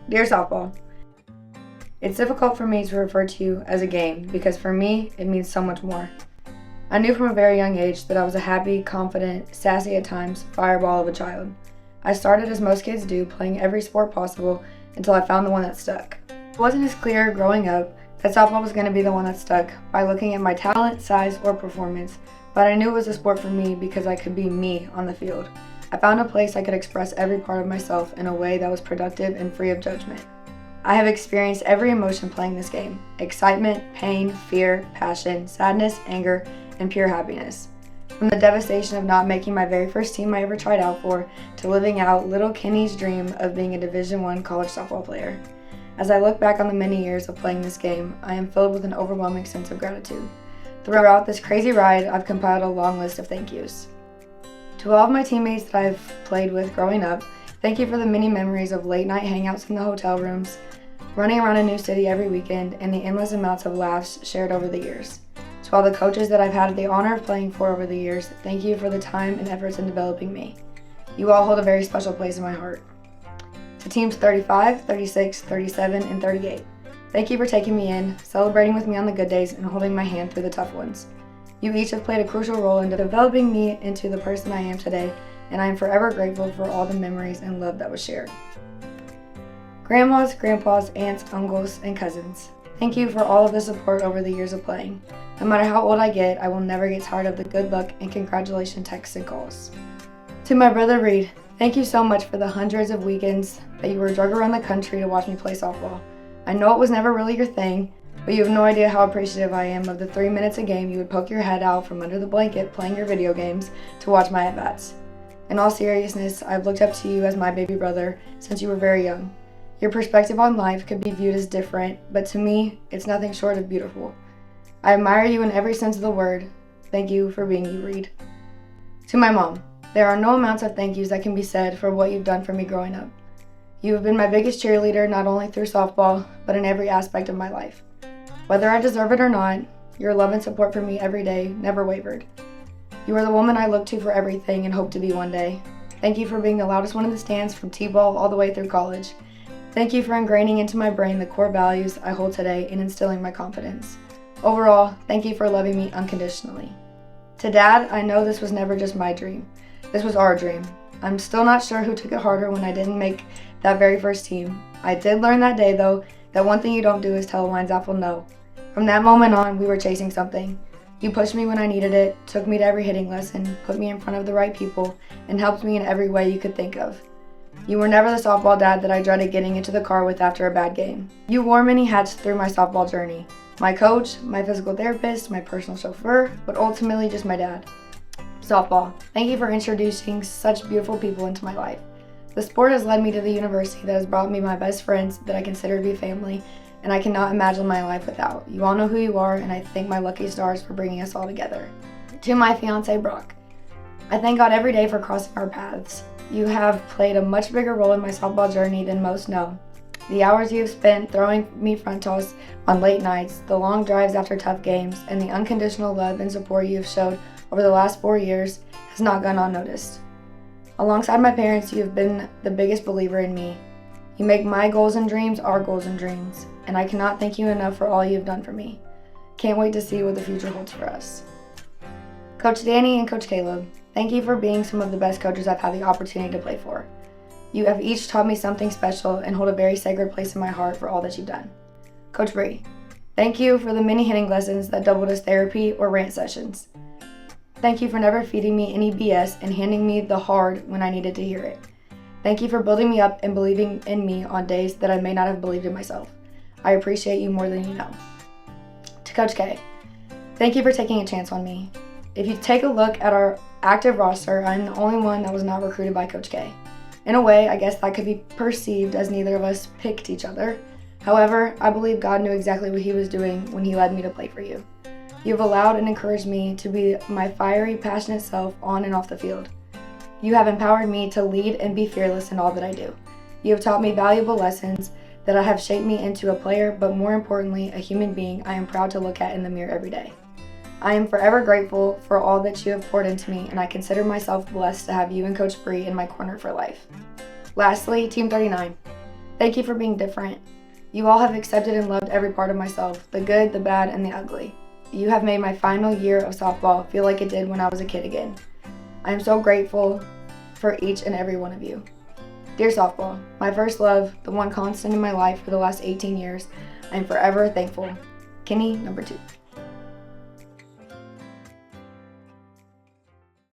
Dear softball, it's difficult for me to refer to you as a game because for me, it means so much more. I knew from a very young age that I was a happy, confident, sassy at times, fireball of a child. I started as most kids do, playing every sport possible until I found the one that stuck. It wasn't as clear growing up that softball was going to be the one that stuck by looking at my talent, size, or performance, but I knew it was a sport for me because I could be me on the field. I found a place I could express every part of myself in a way that was productive and free of judgment. I have experienced every emotion playing this game: excitement, pain, fear, passion, sadness, anger, and pure happiness. From the devastation of not making my very first team I ever tried out for, to living out little Kenny's dream of being a Division I college softball player. As I look back on the many years of playing this game, I am filled with an overwhelming sense of gratitude. Throughout this crazy ride, I've compiled a long list of thank yous. To all of my teammates that I've played with growing up, thank you for the many memories of late night hangouts in the hotel rooms, running around a new city every weekend, and the endless amounts of laughs shared over the years. To all the coaches that I've had the honor of playing for over the years, thank you for the time and efforts in developing me. You all hold a very special place in my heart. To teams 35, 36, 37, and 38, thank you for taking me in, celebrating with me on the good days, and holding my hand through the tough ones. You each have played a crucial role in developing me into the person I am today, and I am forever grateful for all the memories and love that was shared. Grandmas, grandpas, aunts, uncles, and cousins, thank you for all of the support over the years of playing. No matter how old I get, I will never get tired of the good luck and congratulations texts and calls. To my brother Reed, thank you so much for the hundreds of weekends that you were drug around the country to watch me play softball. I know it was never really your thing, but you have no idea how appreciative I am of the 3 minutes a game you would poke your head out from under the blanket playing your video games to watch my at-bats. In all seriousness, I've looked up to you as my baby brother since you were very young. Your perspective on life could be viewed as different, but to me, it's nothing short of beautiful. I admire you in every sense of the word. Thank you for being you, Reed. To my mom, there are no amounts of thank yous that can be said for what you've done for me growing up. You have been my biggest cheerleader not only through softball, but in every aspect of my life. Whether I deserve it or not, your love and support for me every day never wavered. You are the woman I look to for everything and hope to be one day. Thank you for being the loudest one in the stands from T-ball all the way through college. Thank you for ingraining into my brain the core values I hold today and instilling my confidence. Overall, thank you for loving me unconditionally. To Dad, I know this was never just my dream. This was our dream. I'm still not sure who took it harder when I didn't make that very first team. I did learn that day, though, that one thing you don't do is tell a Weinzapfel no. From that moment on, we were chasing something. You pushed me when I needed it, took me to every hitting lesson, put me in front of the right people, and helped me in every way you could think of. You were never the softball dad that I dreaded getting into the car with after a bad game. You wore many hats through my softball journey. My coach, my physical therapist, my personal chauffeur, but ultimately just my dad. Softball, thank you for introducing such beautiful people into my life. The sport has led me to the university that has brought me my best friends that I consider to be family, and I cannot imagine my life without. You all know who you are, and I thank my lucky stars for bringing us all together. To my fiance, Brock, I thank God every day for crossing our paths. You have played a much bigger role in my softball journey than most know. The hours you have spent throwing me front toss on late nights, the long drives after tough games, and the unconditional love and support you have showed over the last 4 years has not gone unnoticed. Alongside my parents, you have been the biggest believer in me. You make my goals and dreams our goals and dreams, and I cannot thank you enough for all you have done for me. Can't wait to see what the future holds for us. Coach Danny and Coach Caleb, thank you for being some of the best coaches I've had the opportunity to play for. You have each taught me something special and hold a very sacred place in my heart for all that you've done. Coach Bree, thank you for the many hitting lessons that doubled as therapy or rant sessions. Thank you for never feeding me any BS and handing me the hard when I needed to hear it. Thank you for building me up and believing in me on days that I may not have believed in myself. I appreciate you more than you know. To Coach K, thank you for taking a chance on me. If you take a look at our active roster, I'm the only one that was not recruited by Coach K. In a way, I guess that could be perceived as neither of us picked each other. However, I believe God knew exactly what He was doing when He led me to play for you. You have allowed and encouraged me to be my fiery, passionate self on and off the field. You have empowered me to lead and be fearless in all that I do. You have taught me valuable lessons that have shaped me into a player, but more importantly, a human being I am proud to look at in the mirror every day. I am forever grateful for all that you have poured into me, and I consider myself blessed to have you and Coach Bree in my corner for life. Lastly, Team 39. Thank you for being different. You all have accepted and loved every part of myself, the good, the bad, and the ugly. You have made my final year of softball feel like it did when I was a kid again. I am so grateful for each and every one of you. Dear softball, my first love, the one constant in my life for the last 18 years, I am forever thankful. Kenny, number 2.